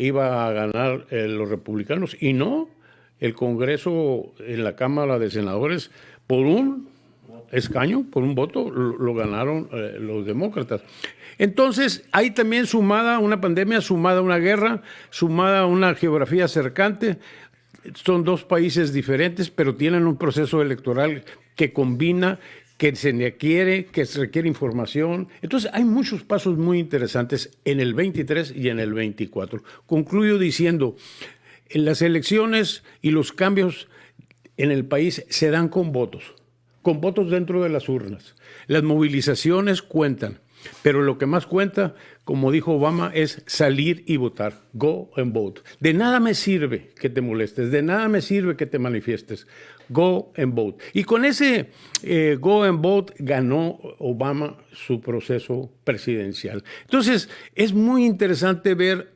iba a ganar los republicanos, y no, el Congreso en la Cámara de Senadores, por un escaño, por un voto, lo ganaron los demócratas. Entonces, hay también sumada una pandemia, sumada una guerra, sumada una geografía cercante. Son dos países diferentes, pero tienen un proceso electoral que combina, que se requiere, información. Entonces, hay muchos pasos muy interesantes en el 23 y en el 24. Concluyo diciendo, en las elecciones y los cambios en el país se dan con votos dentro de las urnas. Las movilizaciones cuentan, pero lo que más cuenta, como dijo Obama, es salir y votar. Go and vote. De nada me sirve que te molestes, de nada me sirve que te manifiestes. Go and vote. Y con ese go and vote ganó Obama su proceso presidencial. Entonces, es muy interesante ver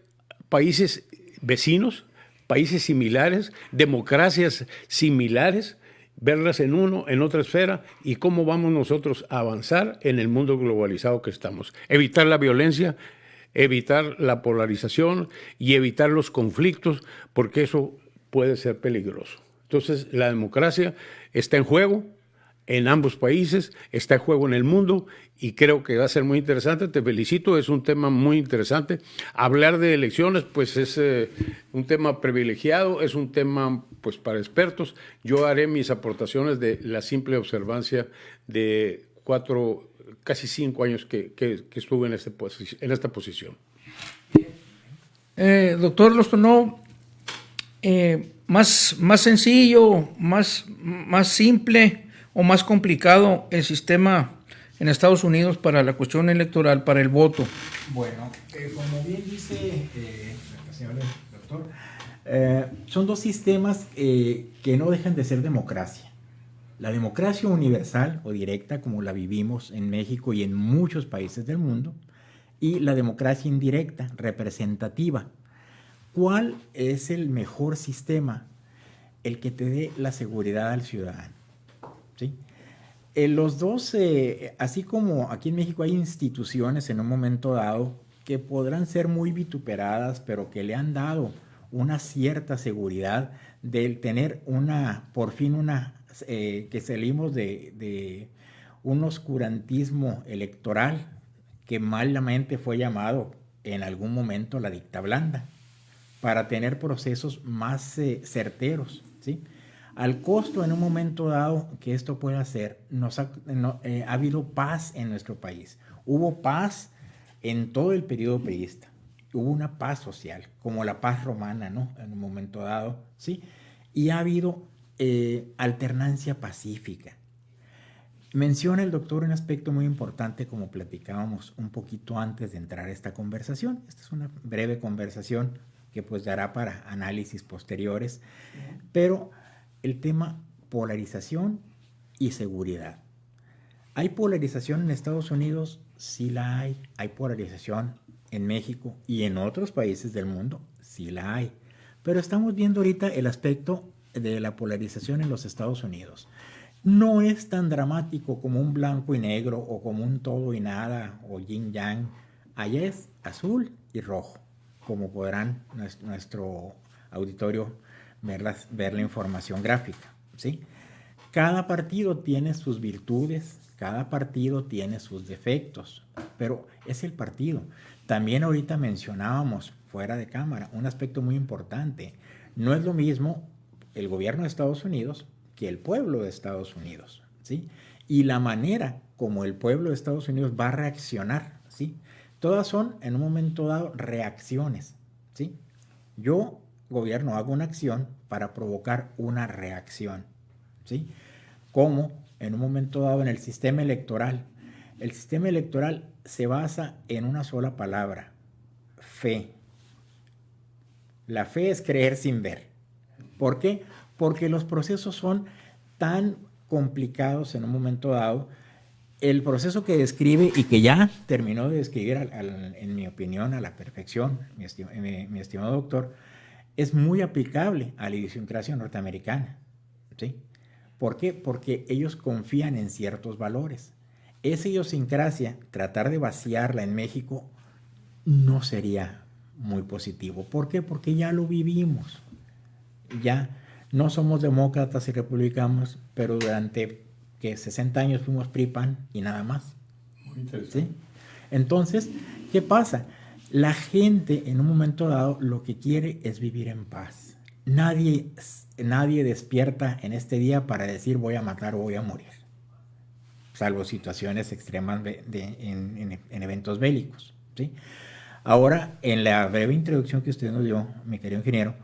países vecinos, países similares, democracias similares, verlas en otra esfera, y cómo vamos nosotros a avanzar en el mundo globalizado que estamos. Evitar la violencia, evitar la polarización y evitar los conflictos, porque eso puede ser peligroso. Entonces, la democracia está en juego en ambos países, está en juego en el mundo, y creo que va a ser muy interesante. Te felicito, es un tema muy interesante. Hablar de elecciones, pues es un tema privilegiado, es un tema pues para expertos. Yo haré mis aportaciones de la simple observancia de casi 5 años que estuve en esta posición. Doctor Lostonó, más sencillo, más simple o más complicado el sistema en Estados Unidos para la cuestión electoral, para el voto. Bueno, como bien dice el señor doctor, son dos sistemas que no dejan de ser democracia. La democracia universal o directa, como la vivimos en México y en muchos países del mundo, y la democracia indirecta, representativa. ¿Cuál es el mejor sistema? El que te dé la seguridad al ciudadano, ¿sí? Los dos, así como aquí en México hay instituciones en un momento dado que podrán ser muy vituperadas, pero que le han dado una cierta seguridad de tener por fin que salimos de un oscurantismo electoral que malamente fue llamado en algún momento la dicta blanda, para tener procesos más certeros, ¿sí? Al costo en un momento dado que esto pueda hacer, ha habido paz en nuestro país. Hubo paz en todo el periodo priista. Hubo una paz social, como la paz romana, ¿no? En un momento dado, ¿sí? Y ha habido alternancia pacífica. Menciona el doctor un aspecto muy importante, como platicábamos un poquito antes de entrar a esta conversación. Esta es una breve conversación que pues dará para análisis posteriores, pero el tema polarización y seguridad. ¿Hay polarización en Estados Unidos? Sí la hay. ¿Hay polarización en México y en otros países del mundo? Sí la hay. Pero estamos viendo ahorita el aspecto de la polarización en los Estados Unidos. No es tan dramático como un blanco y negro o como un todo y nada o yin yang. Allá es azul y rojo, como podrán nuestro auditorio ver la información gráfica, ¿sí? Cada partido tiene sus virtudes, cada partido tiene sus defectos, pero es el partido. También ahorita mencionábamos fuera de cámara un aspecto muy importante. No es lo mismo el gobierno de Estados Unidos que el pueblo de Estados Unidos, ¿sí? Y la manera como el pueblo de Estados Unidos va a reaccionar, ¿sí? Todas son, en un momento dado, reacciones, ¿sí? Yo, gobierno, hago una acción para provocar una reacción, ¿sí? Como en un momento dado en el sistema electoral. El sistema electoral se basa en una sola palabra: fe. La fe es creer sin ver. ¿Por qué? Porque los procesos son tan complicados en un momento dado. El proceso que describe y que ya terminó de describir, en mi opinión, a la perfección, mi estimado doctor, es muy aplicable a la idiosincrasia norteamericana, ¿sí? ¿Por qué? Porque ellos confían en ciertos valores. Esa idiosincrasia, tratar de vaciarla en México no sería muy positivo. ¿Por qué? Porque ya lo vivimos. Ya no somos demócratas y republicanos, pero durante 60 años fuimos PRI-PAN y nada más. Muy interesante. ¿Sí? Entonces, ¿qué pasa? La gente en un momento dado lo que quiere es vivir en paz. Nadie despierta en este día para decir voy a matar o voy a morir, salvo situaciones extremas en eventos bélicos, ¿sí? Ahora, en la breve introducción que usted nos dio, mi querido ingeniero,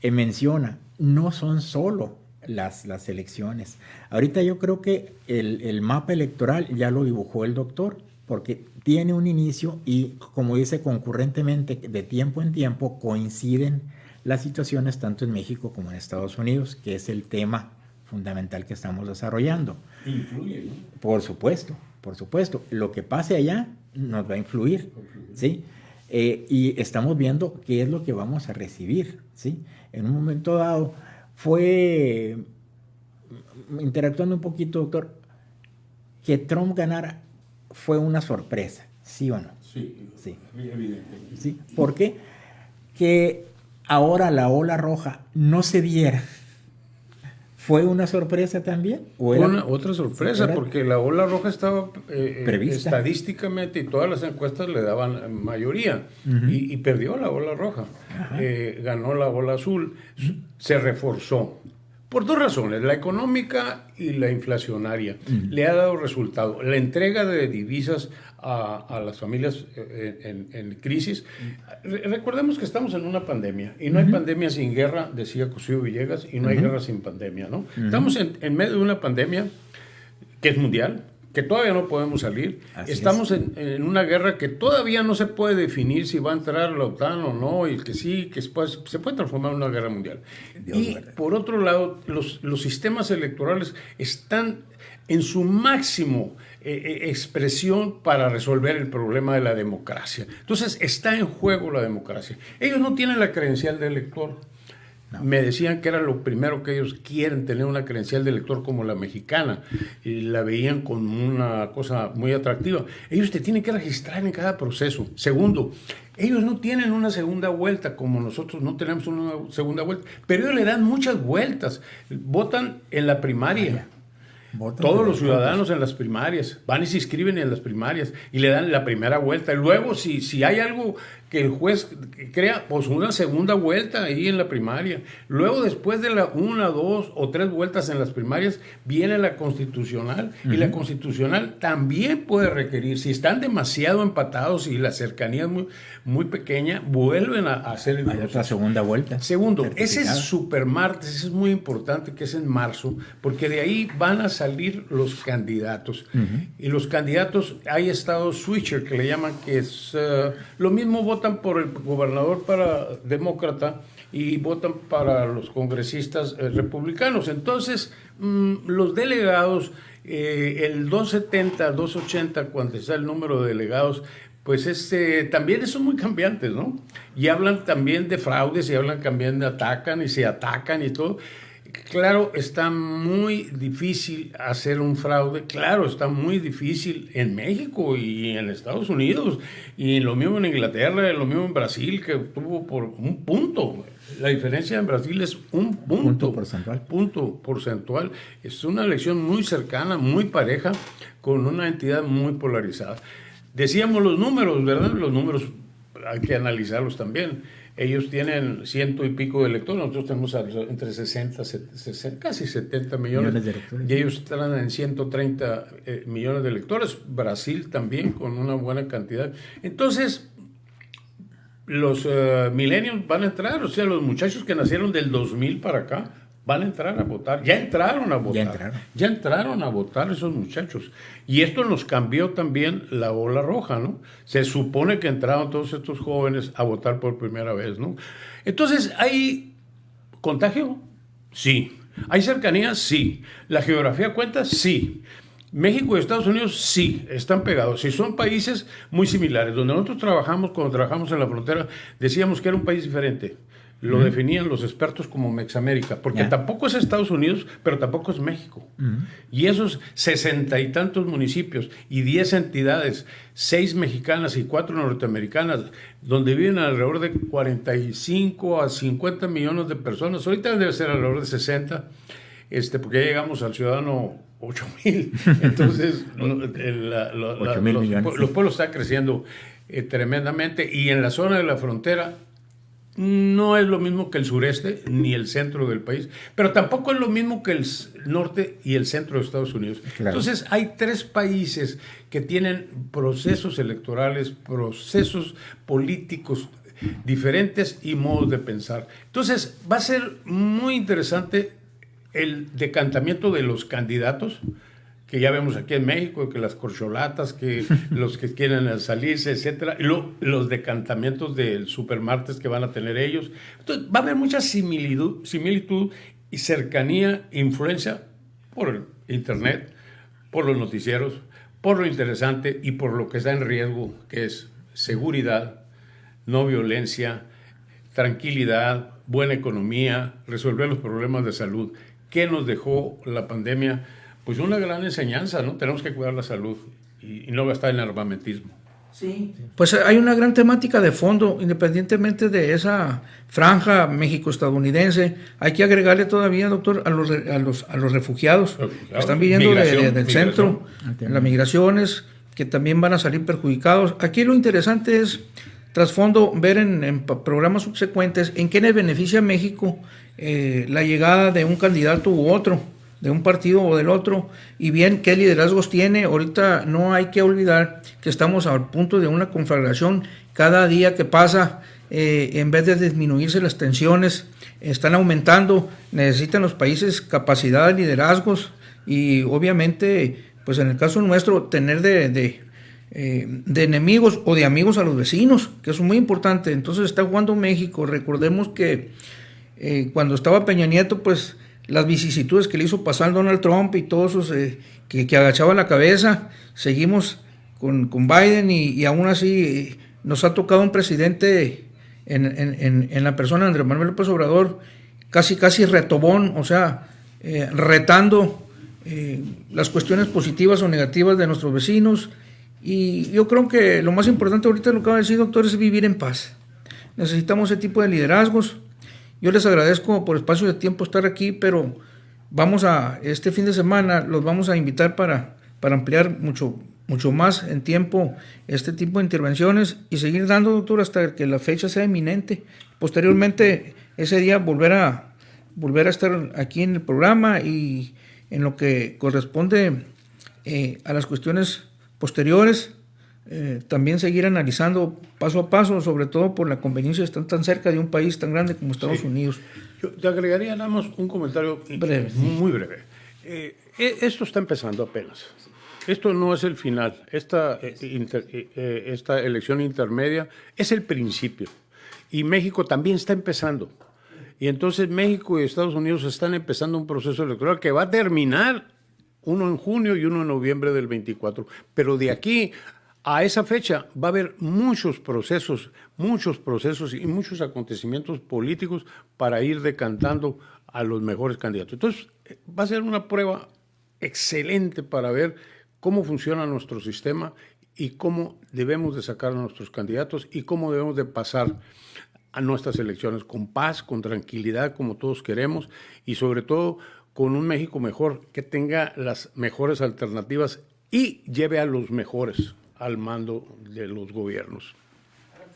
menciona, no son solo las elecciones. Ahorita yo creo que el mapa electoral ya lo dibujó el doctor, porque tiene un inicio y, como dice, concurrentemente, de tiempo en tiempo, coinciden las situaciones tanto en México como en Estados Unidos, que es el tema fundamental que estamos desarrollando. Influye, ¿no? Por supuesto, por supuesto. Lo que pase allá nos va a influir, ¿sí? Y estamos viendo qué es lo que vamos a recibir, ¿sí? En un momento dado fue, interactuando un poquito, doctor, que Trump ganara fue una sorpresa, ¿sí o no? Sí, sí. Evidente. ¿Sí? ¿Por qué? Que ahora la ola roja no se diera. ¿Fue una sorpresa también? ¿O era otra sorpresa, era porque la ola roja estaba prevista? Estadísticamente, y todas las encuestas le daban mayoría, y perdió la ola roja. Ganó la ola azul, se reforzó. Por dos razones, la económica y la inflacionaria. Le ha dado resultado. La entrega de divisas a las familias en crisis. Recordemos que estamos en una pandemia, y no hay pandemia sin guerra, decía Cosío Villegas, y no hay guerra sin pandemia, ¿no? Estamos en medio de una pandemia que es mundial, que todavía no podemos salir. Estamos en una guerra que todavía no se puede definir si va a entrar la OTAN o no, y que sí, que se puede transformar en una guerra mundial. Por otro lado, los sistemas electorales están en su máximo expresión para resolver el problema de la democracia. Entonces, está en juego la democracia. Ellos no tienen la credencial de elector. No. Me decían que era lo primero que ellos quieren, tener una credencial de elector como la mexicana, y la veían como una cosa muy atractiva. Ellos te tienen que registrar en cada proceso. Segundo, ellos no tienen una segunda vuelta como nosotros no tenemos una segunda vuelta, pero ellos le dan muchas vueltas. Votan en la primaria. Todos los ciudadanos en las primarias van y se inscriben en las primarias y le dan la primera vuelta. Y luego, si hay algo que el juez crea, pues una segunda vuelta ahí en la primaria. Luego, después de la 1, 2 o 3 vueltas en las primarias, viene la constitucional. Y la constitucional también puede requerir, si están demasiado empatados y la cercanía es muy pequeña, vuelven a hacer el proceso. Otra segunda vuelta. Segundo, ese es supermartes, ese es muy importante, que es en marzo, porque de ahí van a salir los candidatos. Y los candidatos, hay estados switcher que le llaman, que es lo mismo, votan por el gobernador para demócrata y votan para los congresistas republicanos. Entonces, los delegados, el 270, 280, cuando está el número de delegados, pues también son muy cambiantes, ¿no? Y hablan también de fraudes, y hablan también de atacan y se atacan y todo. Claro, está muy difícil hacer un fraude. Claro, está muy difícil en México y en Estados Unidos, y lo mismo en Inglaterra, lo mismo en Brasil, que tuvo por un punto. La diferencia en Brasil es un punto porcentual. Punto porcentual. Es una elección muy cercana, muy pareja, con una entidad muy polarizada. Decíamos los números, ¿verdad? Los números hay que analizarlos también. Ellos tienen 100 y pico de electores, nosotros tenemos entre 60, casi 70 millones de electores. Y ellos están en 130 millones de electores. Brasil también con una buena cantidad. Entonces, los millennials van a entrar, o sea, los muchachos que nacieron del 2000 para acá, van a entrar a votar. Ya entraron a votar. Ya entraron a votar esos muchachos. Y esto nos cambió también la ola roja, ¿no? Se supone que entraron todos estos jóvenes a votar por primera vez, ¿no? Entonces, ¿hay contagio? Sí. ¿Hay cercanía? Sí. ¿La geografía cuenta? Sí. México y Estados Unidos sí, están pegados. Y son países muy similares. Donde nosotros trabajamos, cuando trabajamos en la frontera, decíamos que era un país diferente. lo definían los expertos como Mexamérica, porque tampoco es Estados Unidos, pero tampoco es México. Y esos 60 y tantos municipios y 10 entidades, 6 mexicanas y 4 norteamericanas, donde viven alrededor de 45 a 50 millones de personas, ahorita debe ser alrededor de 60, porque ya llegamos al ciudadano 8,000. Entonces, los pueblos están creciendo tremendamente, y en la zona de la frontera no es lo mismo que el sureste ni el centro del país, pero tampoco es lo mismo que el norte y el centro de Estados Unidos. Claro. Entonces hay 3 países que tienen procesos electorales, procesos políticos diferentes y modos de pensar. Entonces va a ser muy interesante el decantamiento de los candidatos, que ya vemos aquí en México, que las corcholatas, que los que quieren salirse, etcétera, y los decantamientos del supermartes que van a tener ellos. Entonces, va a haber mucha similitud y cercanía, influencia por el internet, por los noticieros, por lo interesante y por lo que está en riesgo, que es seguridad, no violencia, tranquilidad, buena economía, resolver los problemas de salud. ¿Qué nos dejó la pandemia? Pues una gran enseñanza, ¿no? Tenemos que cuidar la salud y no gastar en armamentismo. Sí. Pues hay una gran temática de fondo, independientemente de esa franja México-estadounidense. Hay que agregarle todavía, doctor, a los refugiados que están viniendo del centro, las migraciones, que también van a salir perjudicados. Aquí lo interesante es, trasfondo, ver en programas subsecuentes en qué le beneficia a México la llegada de un candidato u otro, de un partido o del otro, y bien qué liderazgos tiene. Ahorita no hay que olvidar que estamos al punto de una conflagración. Cada día que pasa, en vez de disminuirse las tensiones, están aumentando. Necesitan los países capacidad de liderazgos y obviamente, pues en el caso nuestro, tener de enemigos o de amigos a los vecinos, que es muy importante. Entonces está jugando México. Recordemos que cuando estaba Peña Nieto, pues las vicisitudes que le hizo pasar Donald Trump y todos esos que agachaba la cabeza, seguimos con Biden y aún así nos ha tocado un presidente en la persona de Andrés Manuel López Obrador casi retobón, o sea, retando las cuestiones positivas o negativas de nuestros vecinos. Y yo creo que lo más importante ahorita, lo que acaba de decir, doctor, es vivir en paz. Necesitamos ese tipo de liderazgos. Yo les agradezco por espacio de tiempo estar aquí, pero este fin de semana los vamos a invitar para ampliar mucho más en tiempo este tipo de intervenciones y seguir dando, doctor, hasta que la fecha sea inminente. Posteriormente, ese día volver a estar aquí en el programa y en lo que corresponde a las cuestiones posteriores, también seguir analizando paso a paso, sobre todo por la conveniencia de estar tan cerca de un país tan grande como Estados Unidos. Yo te agregaría nada más un comentario breve, muy breve. Esto está empezando apenas. Esto no es el final. Esta elección intermedia es el principio. Y México también está empezando. Y entonces México y Estados Unidos están empezando un proceso electoral que va a terminar uno en junio y uno en noviembre del 24. Pero de aquí a esa fecha va a haber muchos procesos y muchos acontecimientos políticos para ir decantando a los mejores candidatos. Entonces, va a ser una prueba excelente para ver cómo funciona nuestro sistema y cómo debemos de sacar a nuestros candidatos y cómo debemos de pasar a nuestras elecciones con paz, con tranquilidad, como todos queremos, y sobre todo con un México mejor, que tenga las mejores alternativas y lleve a los mejores al mando de los gobiernos.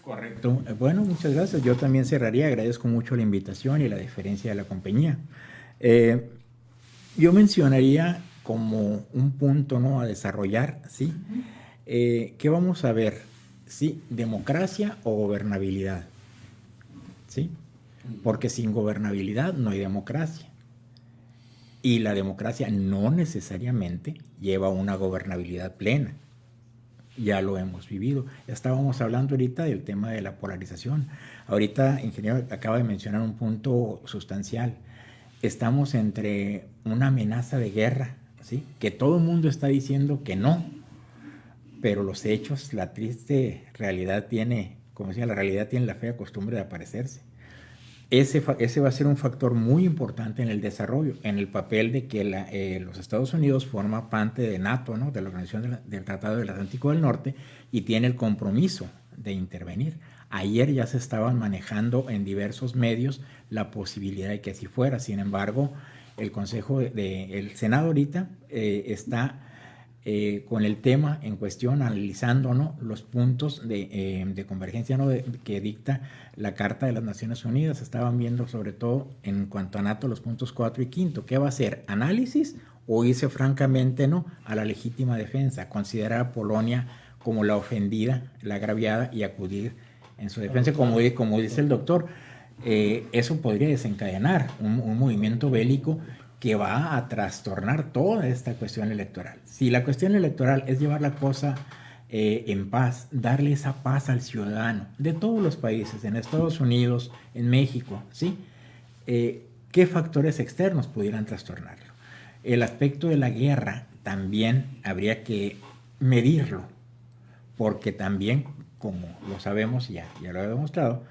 Correcto. Bueno, muchas gracias. Yo también cerraría. Agradezco mucho la invitación y la deferencia de la compañía. Yo mencionaría como un punto, ¿no?, a desarrollar, ¿sí? ¿Qué vamos a ver? ¿Sí? ¿Democracia o gobernabilidad? ¿Sí? Porque sin gobernabilidad no hay democracia. Y la democracia no necesariamente lleva a una gobernabilidad plena. Ya lo hemos vivido. Estábamos hablando ahorita del tema de la polarización. Ahorita, ingeniero, acaba de mencionar un punto sustancial. Estamos entre una amenaza de guerra, ¿sí?, que todo el mundo está diciendo que no, pero los hechos, la triste realidad tiene, como decía, la realidad tiene la fea costumbre de aparecerse. ese va a ser un factor muy importante en el desarrollo, en el papel de que los Estados Unidos forma parte de NATO, ¿no? De la Organización del Tratado del Atlántico del Norte, y tiene el compromiso de intervenir. Ayer ya se estaban manejando en diversos medios la posibilidad de que así fuera. Sin embargo, el Senado ahorita está con el tema en cuestión, analizando, ¿no? Los puntos de convergencia, ¿no? Que dicta la Carta de las Naciones Unidas. Estaban viendo sobre todo en cuanto a NATO los puntos 4 y 5. ¿Qué va a hacer? ¿Análisis o irse francamente, ¿no? a la legítima defensa? Considerar a Polonia como la ofendida, la agraviada, y acudir en su defensa, como dice el doctor. Eso podría desencadenar un movimiento bélico que va a trastornar toda esta cuestión electoral. Si la cuestión electoral es llevar la cosa en paz, darle esa paz al ciudadano de todos los países, en Estados Unidos, en México, ¿sí? ¿Qué factores externos pudieran trastornarlo? El aspecto de la guerra también habría que medirlo, porque también, como lo sabemos, ya lo he demostrado,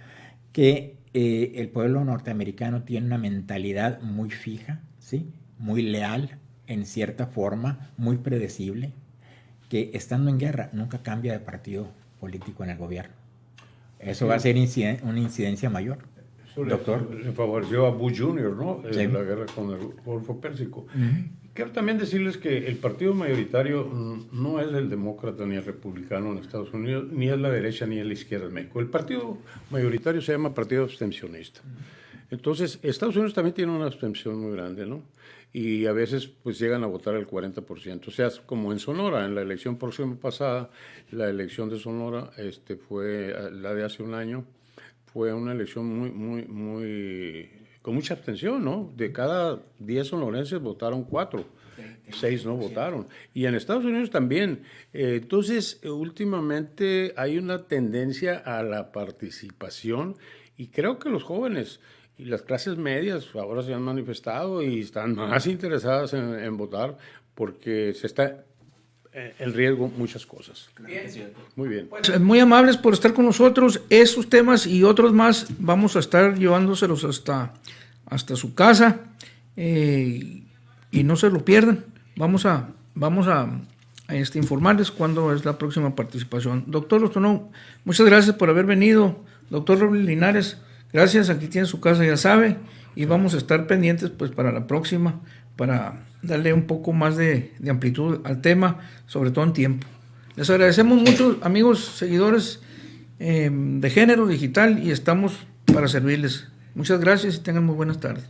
que el pueblo norteamericano tiene una mentalidad muy fija, ¿sí? Muy leal, en cierta forma, muy predecible, que estando en guerra nunca cambia de partido político en el gobierno. Eso va a ser una incidencia mayor. Eso doctor. Le favoreció a Bush Jr., ¿no? Sí. En la guerra con el Golfo Pérsico. Quiero también decirles que el partido mayoritario no es el demócrata ni el republicano en Estados Unidos, ni es la derecha ni es la izquierda en México. El partido mayoritario se llama partido abstencionista. Entonces, Estados Unidos también tiene una abstención muy grande, ¿no? Y a veces pues llegan a votar el 40%. O sea, como en Sonora, en la elección próxima pasada, la elección de Sonora fue la de hace un año, fue una elección con mucha abstención, ¿no? De cada 10 sonorenses votaron 4, 6 no votaron. Y en Estados Unidos también. Entonces, últimamente hay una tendencia a la participación, y creo que los jóvenes y las clases medias ahora se han manifestado y están más interesadas en votar, porque se está en riesgo muchas cosas. Muy bien. Pues, muy amables por estar con nosotros. Esos temas y otros más vamos a estar llevándoselos hasta su casa, y no se lo pierdan. Vamos a informarles cuándo es la próxima participación. Doctor Lozano, muchas gracias por haber venido. Doctor Robles Linares, gracias. Aquí tiene su casa, ya sabe, y vamos a estar pendientes pues para la próxima, para darle un poco más de amplitud al tema, sobre todo en tiempo. Les agradecemos mucho, amigos, seguidores de Género Digital, y estamos para servirles. Muchas gracias y tengan muy buenas tardes.